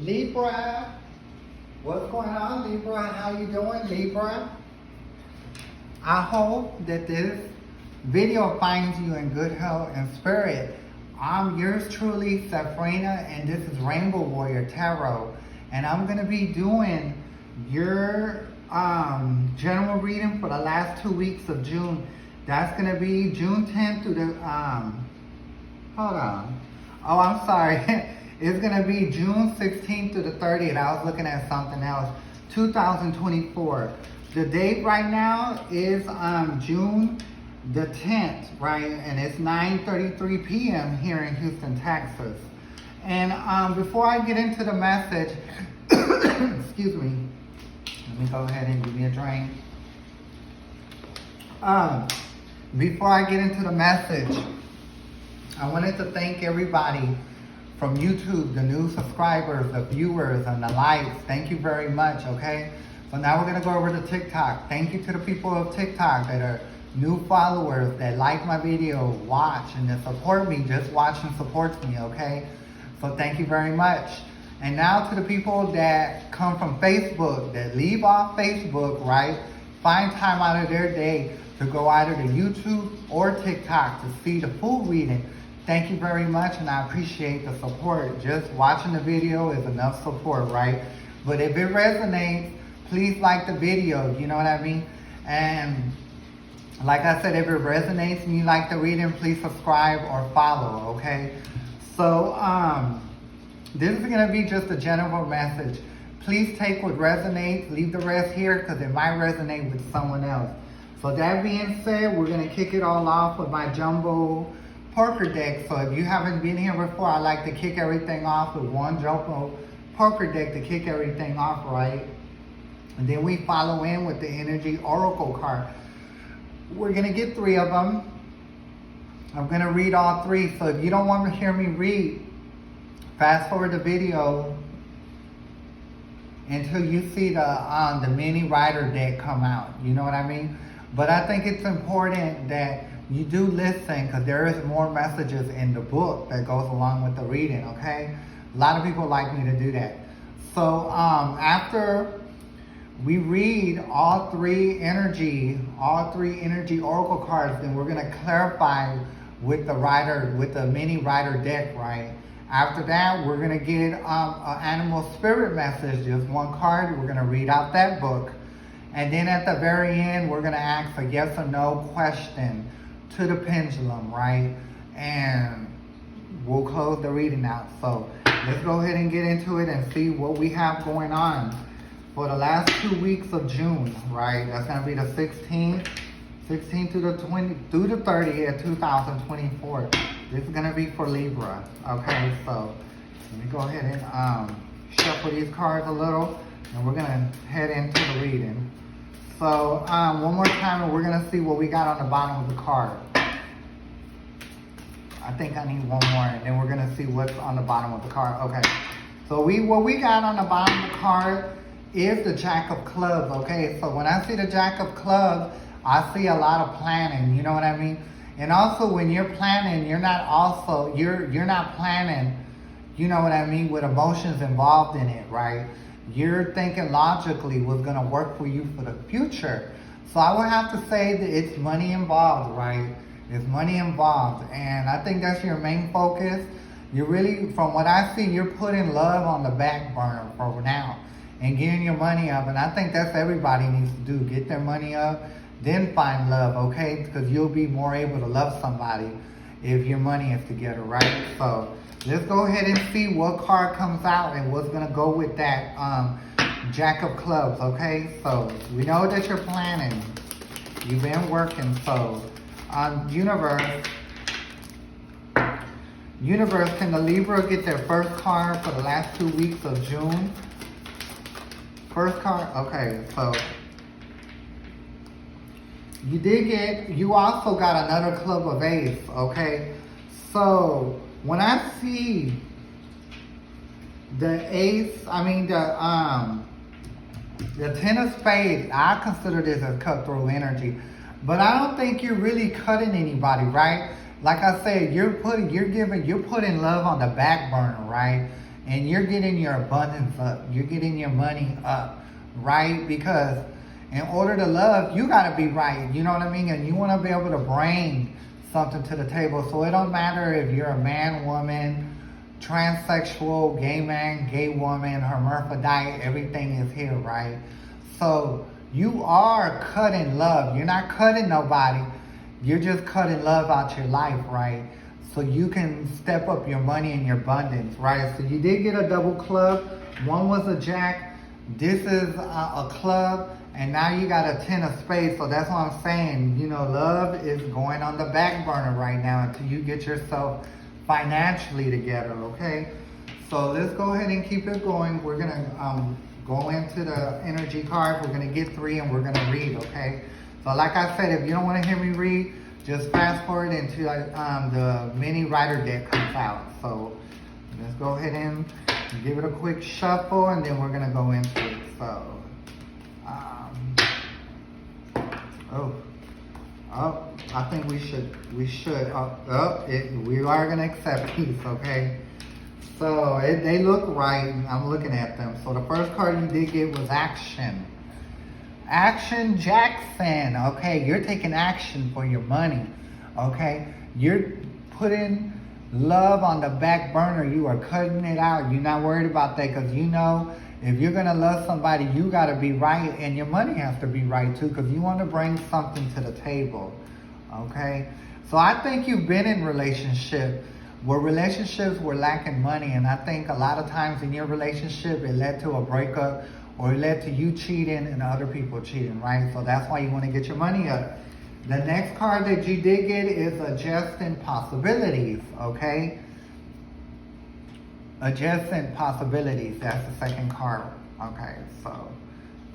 Libra, what's going on, Libra? How you doing, Libra? I hope that this video finds you in good health and spirit. I'm yours truly, Sabrina, and this is Rainbow Warrior Tarot. And I'm going to be doing your general reading for the last 2 weeks of June. That's going to be June 10th through the, hold on. Oh, I'm sorry. It's going to be June 16th to the 30th. I was looking at something else. 2024. The date right now is June the 10th, right? And it's 9:33 p.m. here in Houston, Texas. And before I get into the message, excuse me. Let me go ahead and give me a drink. Before I get into the message, I wanted to thank everybody from YouTube, the new subscribers, the viewers, and the likes. Thank you very much, okay? So now we're gonna go over to TikTok. Thank you to the people of TikTok that are new followers, that like my video, watch, and that support me. Just watch and supports me, okay? So thank you very much. And now to the people that come from Facebook, that leave off Facebook, right? Find time out of their day to go either to YouTube or TikTok to see the full reading. Thank you very much, and I appreciate the support. Just watching the video is enough support, right? But if it resonates, please like the video, you know what I mean? And like I said, if it resonates and you like the reading, please subscribe or follow, okay? So, this is gonna be just a general message. Please take what resonates, leave the rest here, because it might resonate with someone else. So that being said, we're gonna kick it all off with my jumbo poker deck. So if you haven't been here before, I like to kick everything off with one jumbo poker deck to kick everything off, right? And then we follow in with the energy oracle card. We're gonna get 3 of them. I'm gonna read all 3. So if you don't want to hear me read, fast forward the video until you see the mini rider deck come out. You know what I mean? But I think it's important that you do listen, because there is more messages in the book that goes along with the reading, okay? A lot of people like me to do that. So after we read all three energy oracle cards, then we're gonna clarify with the rider, with the mini rider deck, right? After that, we're gonna get an animal spirit message, just one card. We're gonna read out that book. And then at the very end, we're gonna ask a yes or no question to the pendulum, right? And we'll close the reading out. So let's go ahead and get into it and see what we have going on for the last 2 weeks of June, right? That's gonna be the 16th to the 20th through the 30th, 2024. This is gonna be for Libra, okay? So let me go ahead and shuffle these cards a little, and we're gonna head into the reading. So one more time, and we're gonna see what we got on the bottom of the card. I think I need one more, and then we're gonna see what's on the bottom of the card. Okay, so what we got on the bottom of the card is the Jack of Clubs, okay? So when I see the Jack of Clubs, I see a lot of planning, you know what I mean? And also when you're planning, you're not planning, you know what I mean, with emotions involved in it, right? You're thinking logically what's gonna work for you for the future. So I would have to say that it's money involved, right? It's money involved, and I think that's your main focus. You really, from what I see, you're putting love on the back burner for now and getting your money up. And I think that's everybody needs to do, get their money up, then find love, okay? Because you'll be more able to love somebody if your money is together, right? So let's go ahead and see what card comes out and what's gonna go with that Jack of Clubs, okay? So we know that you're planning. You've been working, so Universe, can the Libra get their first card for the last 2 weeks of June? First card, okay, so you also got another club of ace, okay? So when I see the ace, the 10 of spades, I consider this as cutthroat energy. But I don't think you're really cutting anybody, right? Like I said, you're putting love on the back burner, right? and you're getting your abundance up. You're getting your money up, right? Because in order to love, you got to be right. You know what I mean? And you want to be able to bring something to the table. So it don't matter if you're a man, woman, transsexual, gay man, gay woman, hermaphrodite, everything is here, right? So you are cutting love. You're not cutting nobody. You're just cutting love out your life, right? So you can step up your money and your abundance, right? So you did get a double club. One was a jack. This is a club. And now you got a 10 of spades. So that's what I'm saying. You know, love is going on the back burner right now until you get yourself financially together, okay? So let's go ahead and keep it going. We're going to go into the energy card. We're going to get 3 and we're going to read, okay? So like I said, if you don't want to hear me read, just fast forward until the mini rider deck comes out. So let's go ahead and give it a quick shuffle and then we're going to go into it. So, I think we should, we are going to accept peace, okay? So they look right. I'm looking at them. So the first card you did get was action. Action Jackson. Okay, you're taking action for your money. Okay, you're putting love on the back burner. You are cutting it out. You're not worried about that because you know if you're going to love somebody, you got to be right and your money has to be right too because you want to bring something to the table. Okay, so I think you've been in relationship where relationships were lacking money, and I think a lot of times in your relationship it led to a breakup or it led to you cheating and other people cheating, right? So that's why you want to get your money up. The next card that you did get is adjusting possibilities, okay? Adjusting possibilities, that's the second card. Okay, so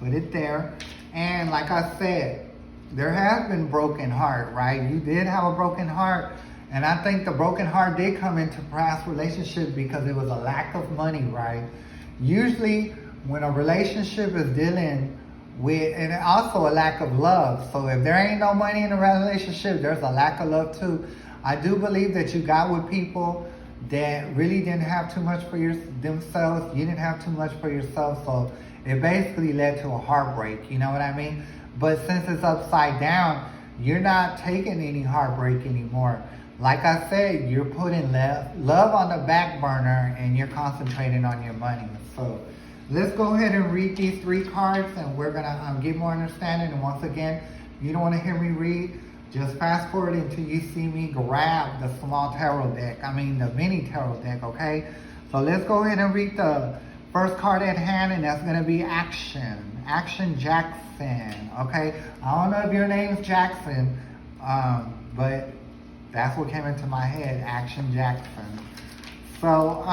put it there. And like I said, there has been broken heart, right? You did have a broken heart. And I think the broken heart did come into past relationships because it was a lack of money, right? Usually when a relationship is dealing with, and also a lack of love. So if there ain't no money in a relationship, there's a lack of love too. I do believe that you got with people that really didn't have too much for themselves. You didn't have too much for yourself. So it basically led to a heartbreak. You know what I mean? But since it's upside down, you're not taking any heartbreak anymore. Like I said, you're putting love on the back burner and you're concentrating on your money. So let's go ahead and read these 3 cards and we're going to get more understanding. And once again, if you don't want to hear me read, just fast forward until you see me grab the small tarot deck. I mean the mini tarot deck, okay? So let's go ahead and read the first card at hand, and that's going to be Action. Action Jackson, okay? I don't know if your name's Jackson, but that's what came into my head, Action Jackson. So,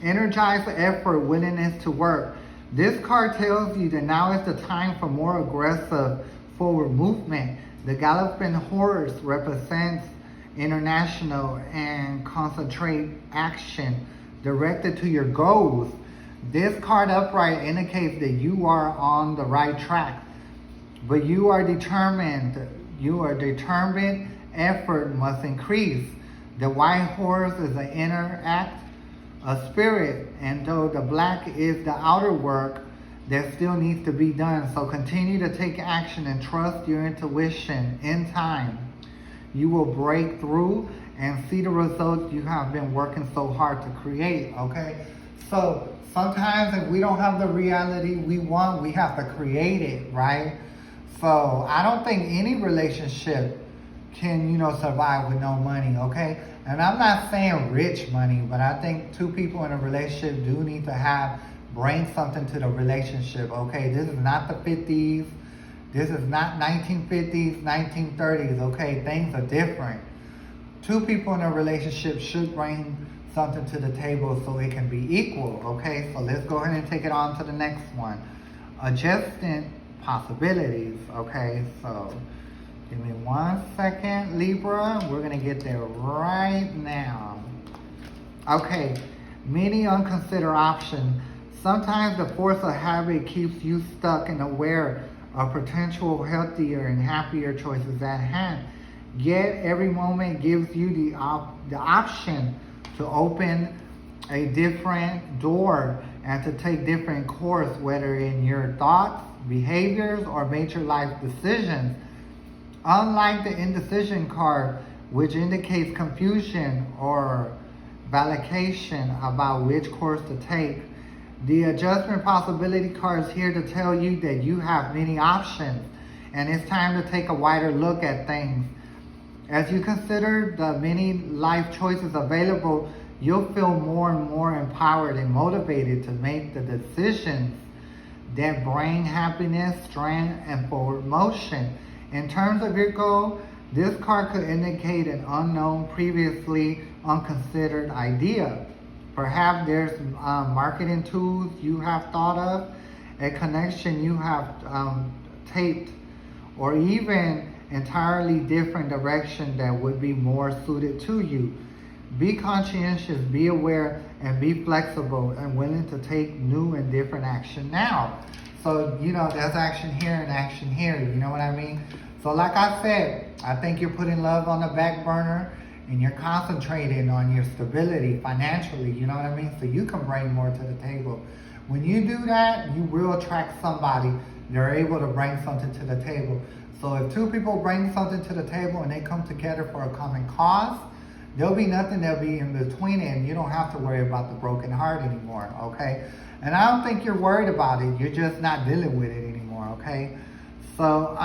energize the effort, willingness to work. This card tells you that now is the time for more aggressive forward movement. The galloping horse represents international and concentrate action directed to your goals. This card upright indicates that you are on the right track, but you are determined. Effort must increase. The white horse is an inner act, a spirit, and though the black is the outer work that still needs to be done. So continue to take action and trust your intuition. In time, you will break through and see the results you have been working so hard to create, okay? So sometimes if we don't have the reality we want, we have to create it, right? So I don't think any relationship can, survive with no money, okay? And I'm not saying rich money, but I think 2 people in a relationship do need to bring something to the relationship, okay? This is not the 50s. This is not 1950s, 1930s, okay? Things are different. 2 people in a relationship should bring something to the table so it can be equal, okay? So let's go ahead and take it on to the next one. Adjusting possibilities, okay? So give me 1 second, Libra. We're going to get there right now. Okay, many unconsidered options. Sometimes the force of habit keeps you stuck and aware of potential healthier and happier choices at hand. Yet every moment gives you the option to open a different door and to take different course, whether in your thoughts, behaviors, or major life decisions. Unlike the indecision card, which indicates confusion or validation about which course to take, the adjustment possibility card is here to tell you that you have many options and it's time to take a wider look at things. As you consider the many life choices available, you'll feel more and more empowered and motivated to make the decisions that bring happiness, strength, and forward motion. In terms of your goal, this card could indicate an unknown, previously unconsidered idea. Perhaps there's marketing tools you have thought of, a connection you have taped, or even entirely different direction that would be more suited to you. Be conscientious, be aware, and be flexible and willing to take new and different action now. So, there's action here and action here, you know what I mean? So like I said, I think you're putting love on the back burner and you're concentrating on your stability financially, you know what I mean? So you can bring more to the table. When you do that, you will attract somebody. They're able to bring something to the table. So if two people bring something to the table and they come together for a common cause, there'll be nothing that'll be in between it, and you don't have to worry about the broken heart anymore, okay? And I don't think you're worried about it. You're just not dealing with it anymore, okay? So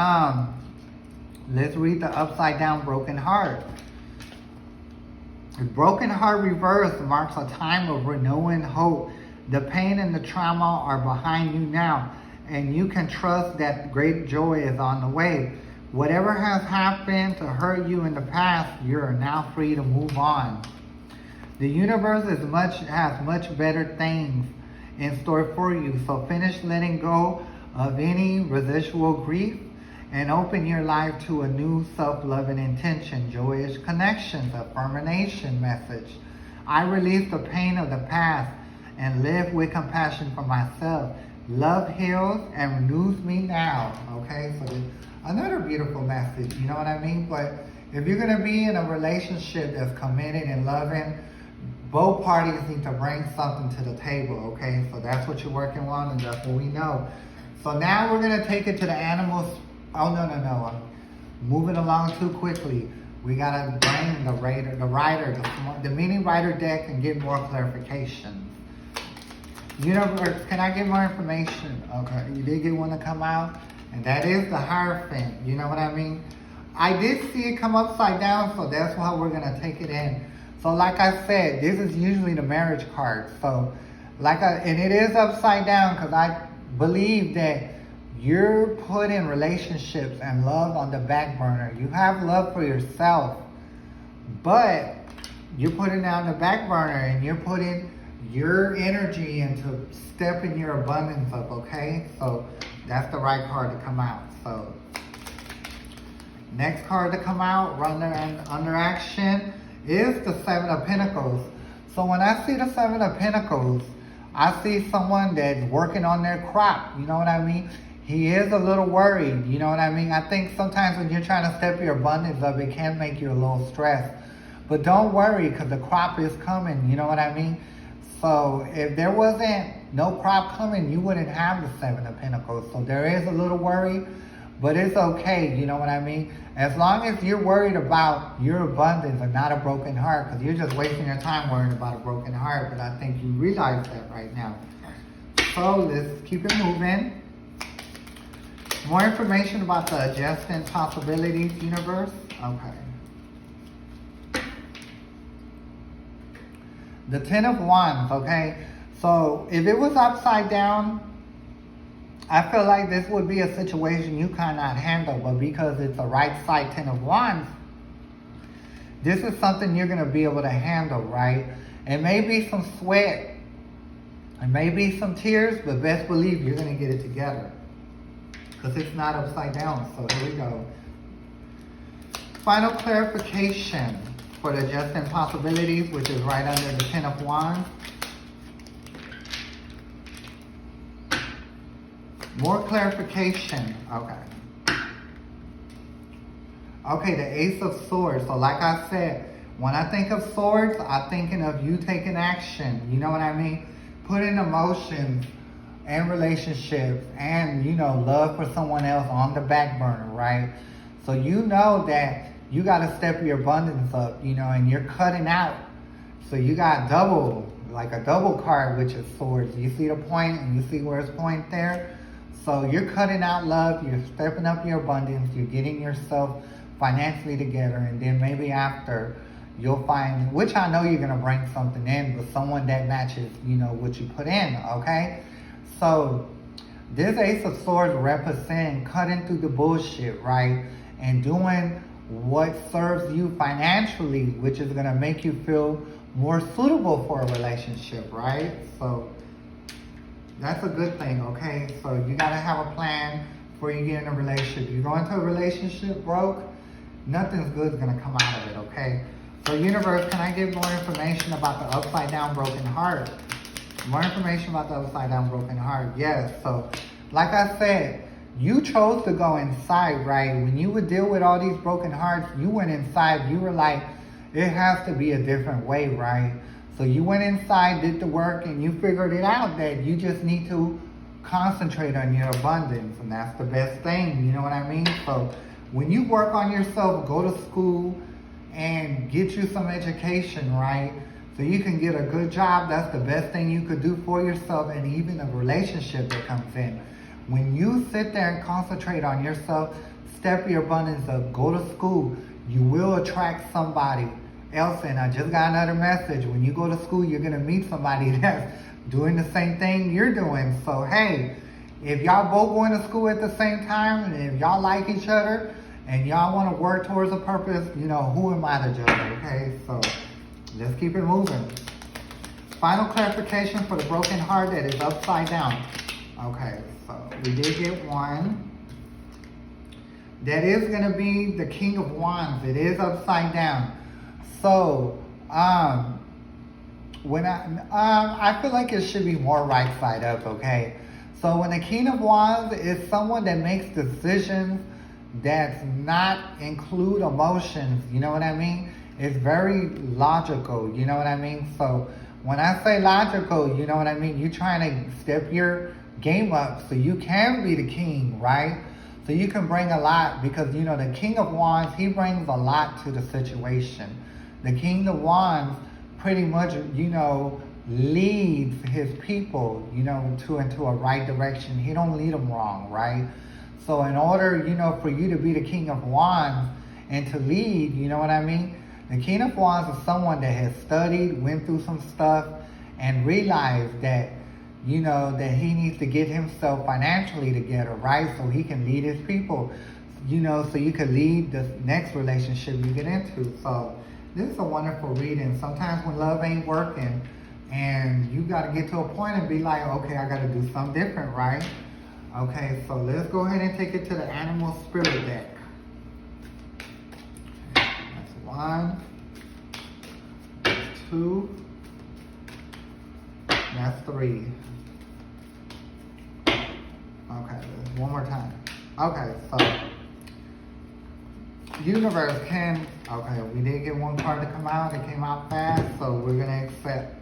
let's read the upside down broken heart. The broken heart reverse marks a time of renewing hope. The pain and the trauma are behind you now, and you can trust that great joy is on the way. Whatever has happened to hurt you in the past, you're now free to move on. The universe has much better things in store for you, so finish letting go of any residual grief and open your life to a new self-loving intention, joyous connections, affirmation message. I release the pain of the past and live with compassion for myself. Love heals and renews me now. Okay, so another beautiful message, you know what I mean? But if you're going to be in a relationship that's committed and loving, both parties need to bring something to the table, okay? So that's what you're working on, and that's what we know. So now we're going to take it to the animals. Oh, no, I'm moving along too quickly. We got to bring the mini rider deck and get more clarification. Universe, can I get more information? Okay, you did get one to come out, and that is the Hierophant. You know what I mean? I did see it come upside down, so that's why we're going to take it in. So like I said, this is usually the marriage card. So, and it is upside down because I believe that you're putting relationships and love on the back burner. You have love for yourself, but you're putting it on the back burner and you're putting your energy into stepping your abundance up, okay? So that's the right card to come out. So next card to come out, under action, is the Seven of Pentacles. So when I see the Seven of Pentacles, I see someone that's working on their crop, you know what I mean? He is a little worried, you know what I mean? I think sometimes when you're trying to step your abundance up, it can make you a little stressed. But don't worry, because the crop is coming, you know what I mean? So if there wasn't no crop coming, you wouldn't have the Seven of Pentacles. So there is a little worry, but it's okay, you know what I mean? As long as you're worried about your abundance and not a broken heart, because you're just wasting your time worrying about a broken heart, but I think you realize that right now. So let's keep it moving. More information about the adjustment possibilities universe. Okay. The Ten of Wands, okay? So if it was upside down, I feel like this would be a situation you cannot handle, but because it's a right side Ten of Wands, this is something you're going to be able to handle, right? It may be some sweat, it may be some tears, but best believe you're going to get it together. Because it's not upside down, so here we go. Final clarification for the adjustment possibilities, which is right under the Ten of Wands. More clarification, okay. Okay, the Ace of Swords. So like I said, When I think of swords, I'm thinking of you taking action. You know what I mean? Putting emotions and relationships and, love for someone else on the back burner, right? So you know that you got to step your abundance up, and you're cutting out. So you got like a double card with your swords. You see the point and you see where it's point there? So you're cutting out love, you're stepping up your abundance, you're getting yourself financially together, and then maybe after you'll find, which I know you're going to bring something in, but someone that matches, what you put in, okay? So this Ace of Swords represents cutting through the bullshit, right? And doing what serves you financially, which is going to make you feel more suitable for a relationship, right? So that's a good thing, okay? So you got to have a plan before you get in a relationship. You go into a relationship broke, nothing's good is going to come out of it, okay? So universe, can I get more information about the upside down broken heart? More information about the upside down broken heart. Yes. So like I said, you chose to go inside, right? When you would deal with all these broken hearts, you went inside. You were like, it has to be a different way, right? So you went inside, did the work, and you figured it out that you just need to concentrate on your abundance. And that's the best thing, you know what I mean? So when you work on yourself, go to school and get you some education, right? So you can get a good job. That's the best thing you could do for yourself, and even a relationship that comes in. When you sit there and concentrate on yourself, step your abundance up, go to school, you will attract somebody else. And I just got another message. When you go to school, you're going to meet somebody that's doing the same thing you're doing. So, hey, if y'all both going to school at the same time, and if y'all like each other, and y'all want to work towards a purpose, who am I to judge, okay? So let's keep it moving. Final clarification for the broken heart that is upside down. Okay, so we did get one. That is going to be the King of Wands. It is upside down. So, when I feel like it should be more right side up, okay? So when the King of Wands is someone that makes decisions that's not include emotions, you know what I mean? It's very logical, you know what I mean? So when I say logical, you know what I mean? You're trying to step your game up so you can be the king, right? So you can bring a lot, because, the King of Wands, he brings a lot to the situation. The King of Wands pretty much, leads his people, into a right direction. He don't lead them wrong, right? So in order, for you to be the King of Wands and to lead, you know what I mean? The King of Wands is someone that has studied, went through some stuff, and realized that, that he needs to get himself financially together, right? So he can lead his people, so you can lead the next relationship you get into. So this is a wonderful reading. Sometimes when love ain't working, and you got to get to a point and be like, okay, I got to do something different, right? Okay, so let's go ahead and take it to the Animal Spirit deck. That's 1, 2, that's 3. Okay, one more time. Okay, so universe can, okay, we did get one card to come out. It came out fast, so we're going to accept.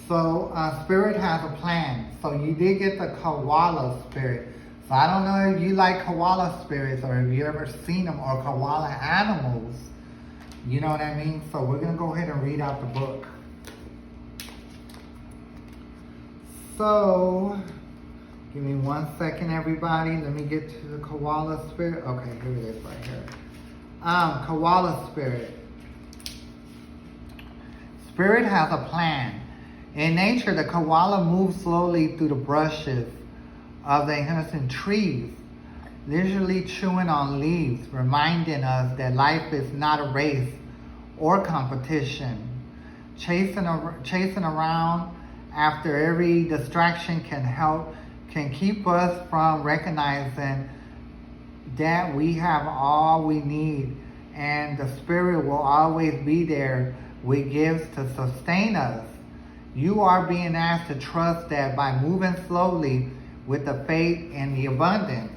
So Spirit has a plan. So you did get the koala spirit. So I don't know if you like koala spirits or if you ever seen them, or koala animals. You know what I mean? So we're going to go ahead and read out the book. So give me 1 second, everybody. Let me get to the koala spirit. Okay, here it is right here. Koala spirit. Spirit has a plan. In nature, the koala moves slowly through the brushes of the innocent trees, leisurely chewing on leaves, reminding us that life is not a race or competition. Chasing around after every distraction can keep us from recognizing that we have all we need, and the Spirit will always be there with gifts to sustain us. You are being asked to trust that by moving slowly with the faith and the abundance,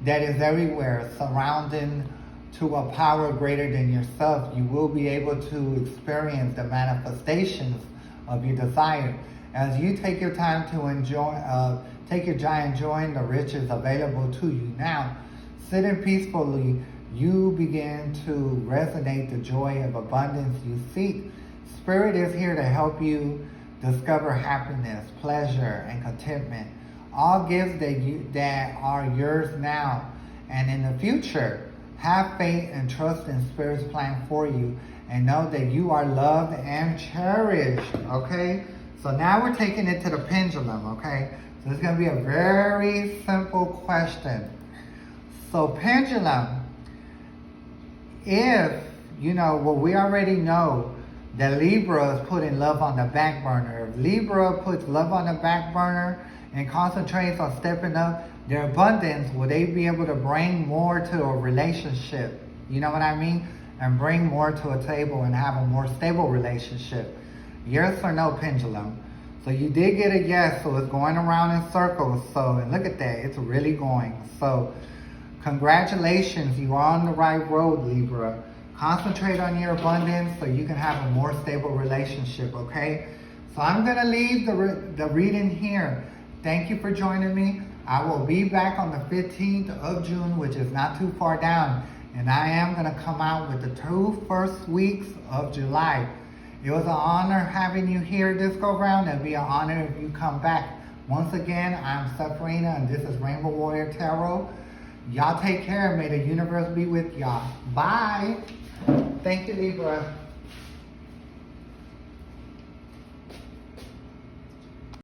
that is everywhere, surrounding to a power greater than yourself. You will be able to experience the manifestations of your desire. As you take your time to take your time enjoying the riches available to you now, sitting peacefully, you begin to resonate the joy of abundance you seek. Spirit is here to help you discover happiness, pleasure, and contentment. All gifts that are yours now and in the future. Have faith and trust in Spirit's plan for you, and know that you are loved and cherished. Okay? So now we're taking it to the pendulum. Okay? So it's going to be a very simple question. So pendulum, if, we already know that Libra is putting love on the back burner. If Libra puts love on the back burner and concentrates on stepping up their abundance, will they be able to bring more to a relationship? You know what I mean? And bring more to a table and have a more stable relationship. Yes or no, pendulum? So you did get a yes, so it's going around in circles. So, and look at that, it's really going. So, congratulations, you are on the right road, Libra. Concentrate on your abundance so you can have a more stable relationship, okay? So I'm going to leave the reading here. Thank you for joining me. I will be back on the 15th of June, which is not too far down. And I am going to come out with the 2 first weeks of July. It was an honor having you here this go round. It'll be an honor if you come back. Once again, I'm Sabrina, and this is Rainbow Warrior Tarot. Y'all take care, and may the universe be with y'all. Bye. Thank you, Libra.